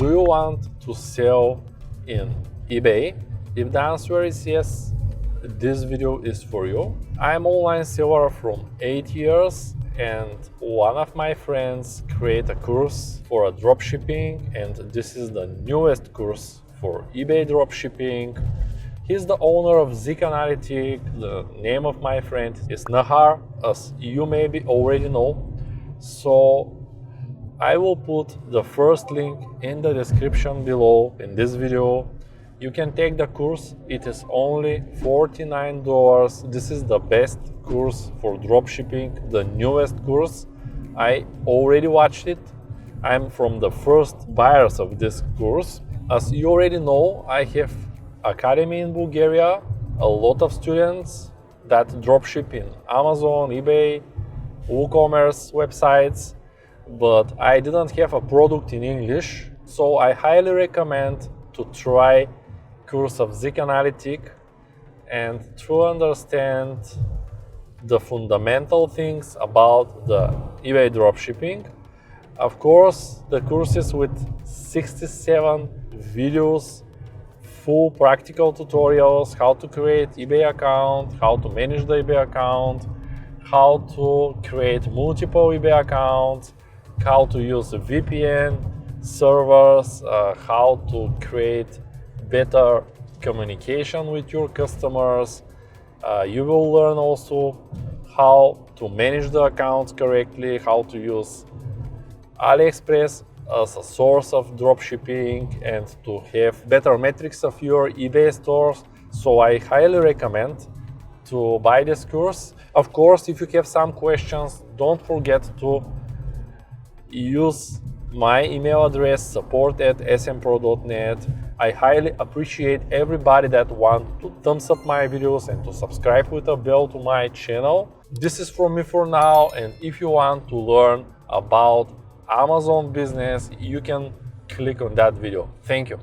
Do you want to sell in eBay? If the answer is yes, this video is for you. I'm online seller from 8 years, and one of my friends created a course for a dropshipping, and this is the newest course for eBay dropshipping. He's the owner of ZIK ANALYTICS. The name of my friend is Nahar, as you maybe already know. So I will put the first link in the description below in this video. You can take the course. It is only $49. This is the best course for dropshipping, the newest course. I already watched it. I'm from the first buyers of this course. As you already know, I have academy in Bulgaria, a lot of students that dropship in Amazon, eBay, WooCommerce websites, but I didn't have a product in English, so I highly recommend to try course of ZIK ANALYTICS and to understand the fundamental things about the eBay dropshipping. Of course, the course is with 67 videos, full practical tutorials, how to create eBay account, how to manage the eBay account, how to create multiple eBay accounts, how to use VPN servers, how to create better communication with your customers. You will learn also how to manage the accounts correctly, how to use AliExpress as a source of dropshipping, and to have better metrics of your eBay stores. So I highly recommend to buy this course. Of course, if you have some questions, don't forget to use my email address, support@smpro.net. I highly appreciate everybody that wants to thumbs up my videos and to subscribe with a bell to my channel. This is from me for now, and if you want to learn about Amazon business, you can click on that video. Thank you.